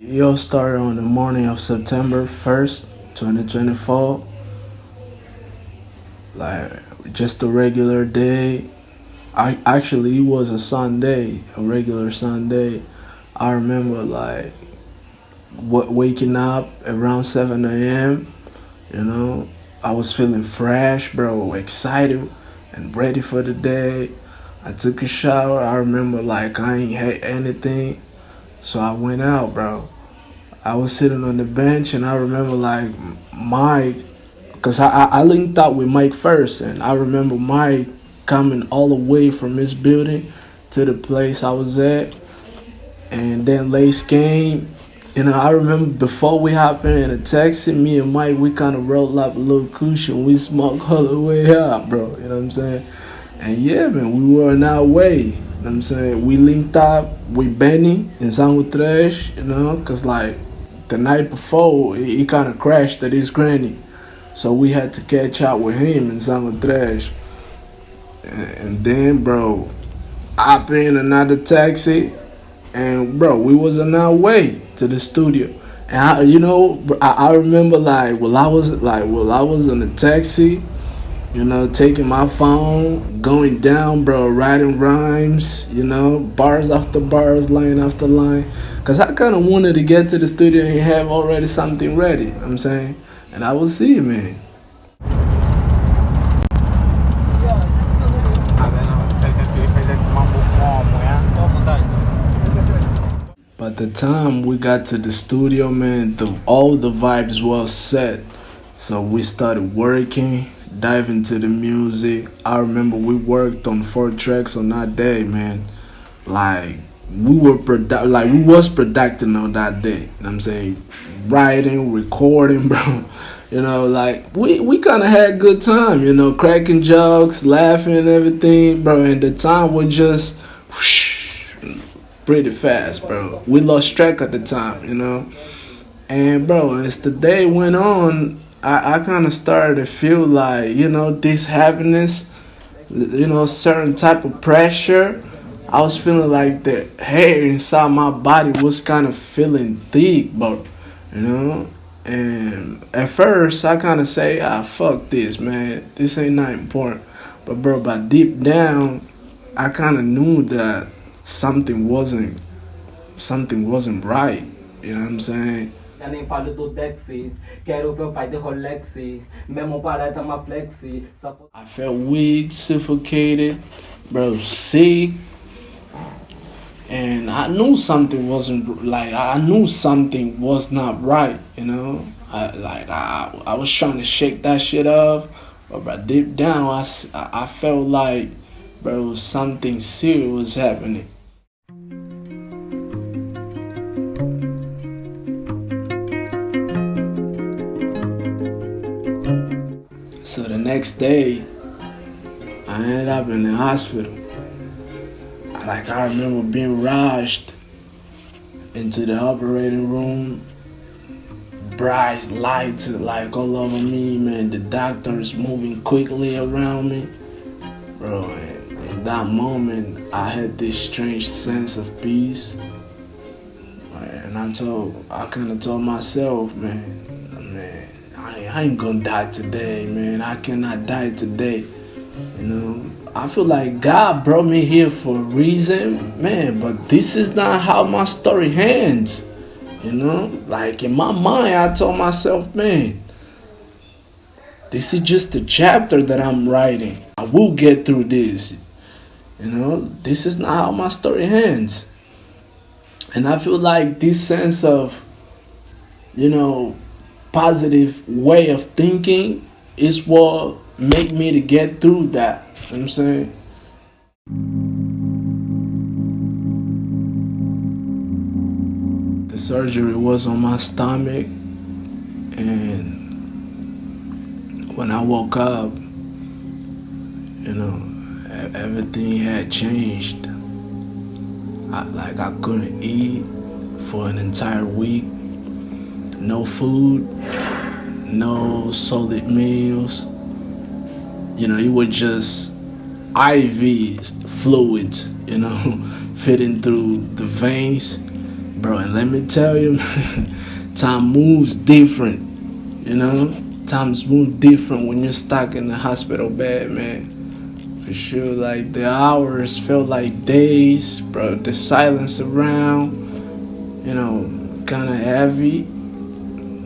It all started on the morning of September 1st, 2024. Like just a regular day. It was a Sunday, a regular Sunday. I remember like waking up around 7 a.m. You know, I was feeling fresh, bro, excited and ready for the day. I took a shower. I remember like I ain't had anything, so I went out, bro. I was sitting on the bench and I remember like Mike, because I linked up with Mike first, and I remember Mike coming all the way from his building to the place I was at, and then Leyce came. You know, I remember before we hopped in a taxi, me and Mike, we kind of rolled up a little cushion. We smoked all the way up, bro. You know what I'm saying? And yeah, man, we were on our way. You know what I'm saying? We linked up with Benny in Sango Trash, you know, because like the night before, he kind of crashed at his granny. So we had to catch up with him in Sango Trash. And then, bro, hop in another taxi, and bro, we was on our way to the studio. And I remember like while I was in the taxi, you know, taking my phone, going down, bro, writing rhymes, you know, bars after bars, line after line. Because I kind of wanted to get to the studio and have already something ready, you know what I'm saying? And I will see you, man. By the time we got to the studio, man, all the vibes was set. So we started working, dive into the music. I remember we worked on 4 tracks on that day, man. Like we was productive on that day. You know what I'm saying? Writing, recording, bro. You know, like we kinda had good time, you know, cracking jokes, laughing and everything, bro. And the time was just whoosh, pretty fast, bro. We lost track at the time, you know. And bro, as the day went on, I kind of started to feel like, you know, this happiness, you know, certain type of pressure. I was feeling like the hair inside my body was kind of feeling thick, bro, you know. And at first, I kind of say, fuck this, man. This ain't not important. But bro, but deep down, I kind of knew that something wasn't right. You know what I'm saying? Já nem falo do Dexy, quero ver o pai de Rolexy, mesmo parada uma flexi. I felt weak, suffocated, bro, sick, and I knew something wasn't like I knew something was not right. You know, I was trying to shake that shit off, but deep down I felt like, bro, something serious was happening. So the next day, I ended up in the hospital. I remember being rushed into the operating room. Bright lights like all over me, man. The doctors moving quickly around me, bro. And in that moment, I had this strange sense of peace. And I kind of told myself, man, I ain't gonna die today, man. I cannot die today. You know, I feel like God brought me here for a reason, man. But this is not how my story ends. You know, like in my mind, I told myself, man, this is just a chapter that I'm writing. I will get through this. You know, this is not how my story ends. And I feel like this sense of, you know, positive way of thinking is what make me to get through that. You know what I'm saying? The surgery was on my stomach, and when I woke up, you know, everything had changed. I couldn't eat for an entire week. No food, no solid meals. You know, it was just IV fluids, you know, fitting through the veins, bro. And let me tell you, time moves different. You know, times move different when you're stuck in the hospital bed, man. For sure, like the hours felt like days, bro. The silence around, kind of heavy,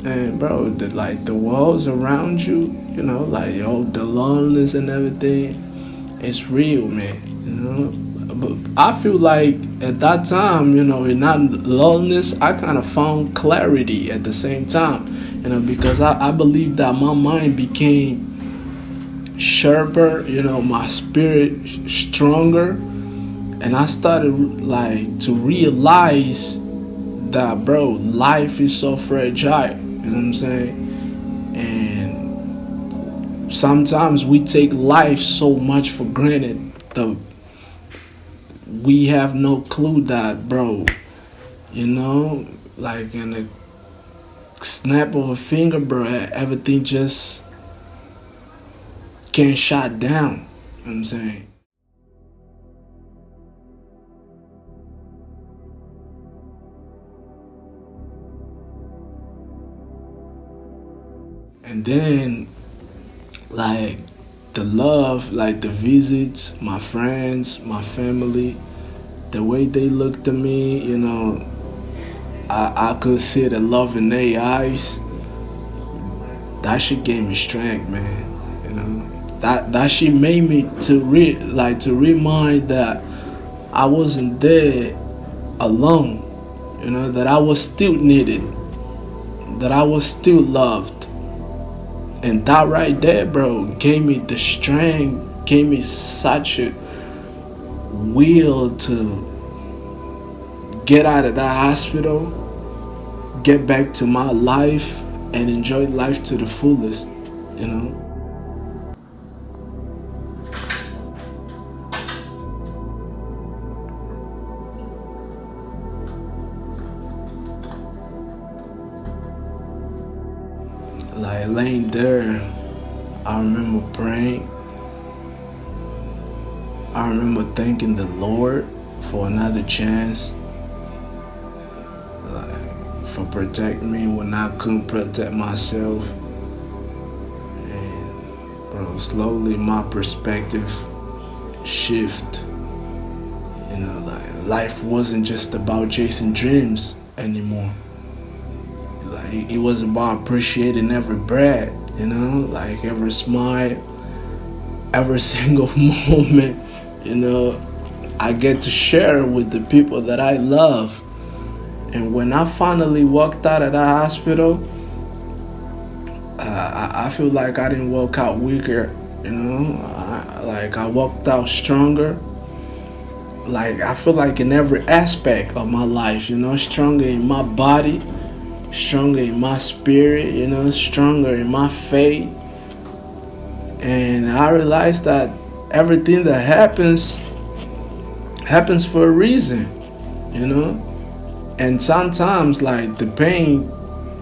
and bro, the walls around you, like the loneliness and everything. It's real, man. But I feel like at that time, in that loneliness, I kind of found clarity at the same time, because I believe that my mind became sharper, my spirit stronger, and I started like to realize that, bro, life is so fragile. You know what I'm saying? And sometimes we take life so much for granted. We have no clue that, bro, like in a snap of a finger, bro, everything just can shut down. You know what I'm saying? And then, like, the love, like the visits, my friends, my family, the way they looked at me, I could see the love in their eyes. That shit gave me strength, man. That shit made me to remind that I wasn't there alone. That I was still needed, that I was still loved. And that right there, bro, gave me the strength, gave me such a will to get out of that hospital, get back to my life, and enjoy life to the fullest, Like laying there, I remember praying. I remember thanking the Lord for another chance, like for protecting me when I couldn't protect myself. And bro, slowly my perspective shift. Like life wasn't just about chasing dreams anymore. Like it was about appreciating every breath, like every smile, every single moment, I get to share with the people that I love. And when I finally walked out of that hospital, I feel like I didn't walk out weaker, I walked out stronger. Like I feel like in every aspect of my life, stronger in my body, stronger in my spirit, stronger in my faith. And I realized that everything that happens for a reason, and sometimes like the pain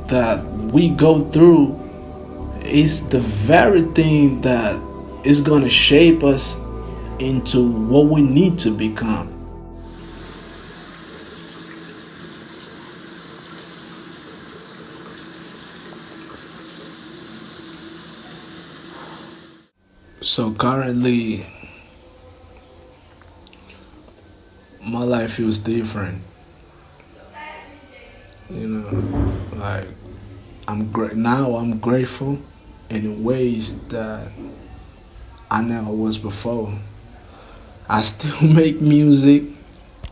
that we go through is the very thing that is gonna shape us into what we need to become. So currently, my life feels different. Like I'm great now. I'm grateful in ways that I never was before. I still make music,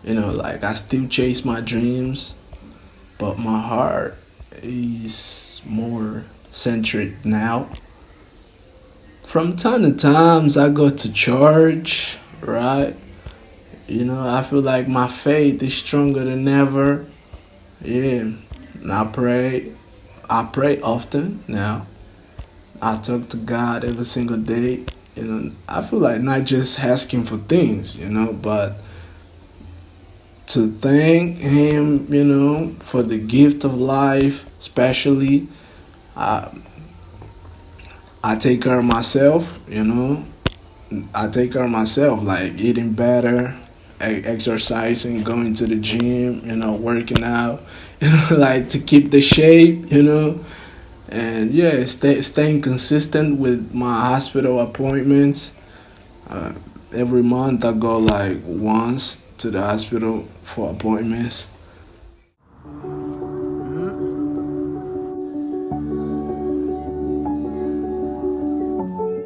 like I still chase my dreams, but my heart is more centered now. From time to times, I go to church, right? I feel like my faith is stronger than ever. Yeah, and I pray often now. I talk to God every single day. I feel like not just asking for things, but to thank Him, for the gift of life, especially. I, I take care of myself, I take care of myself, like eating better, exercising, going to the gym, working out, like to keep the shape. And yeah, staying consistent with my hospital appointments. Uh, every month I go like once to the hospital for appointments.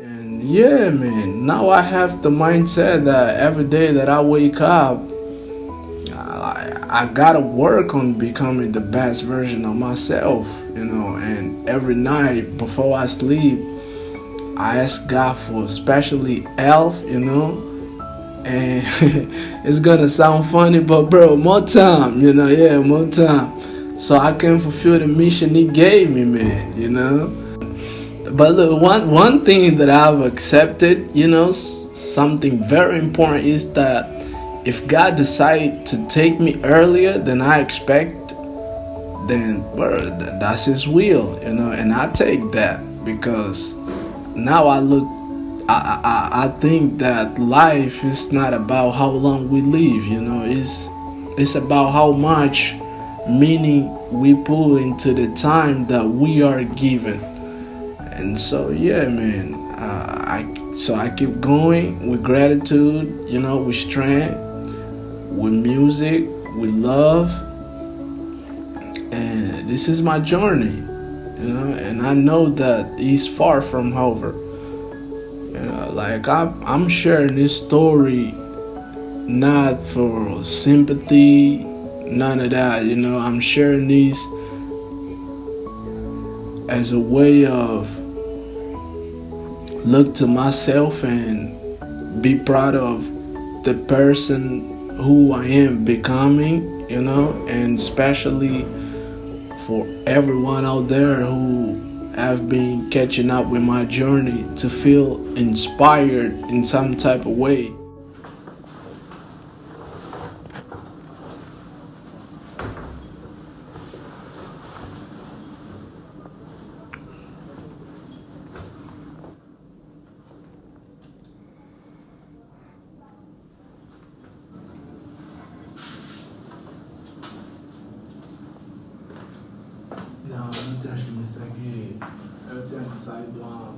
And yeah, man, now I have the mindset that every day that I wake up, I gotta work on becoming the best version of myself. And every night before I sleep, I ask God for especially health. And it's gonna sound funny, but bro, more time, yeah, more time. So I can fulfill the mission He gave me, man. But look, one thing that I've accepted, something very important is that if God decide to take me earlier than I expect, then well, that's His will, and I take that because now I think that life is not about how long we live. It's about how much meaning we put into the time that we are given. And so yeah, man, I keep going with gratitude, with strength, with music, with love, and this is my journey, and I know that He's far from over. Like I'm sharing this story not for sympathy, none of that. I'm sharing this as a way of look to myself and be proud of the person who I am becoming, and especially for everyone out there who have been catching up with my journey to feel inspired in some type of way. Não, eu tenho que me seguir. Eu tenho que sair do ar.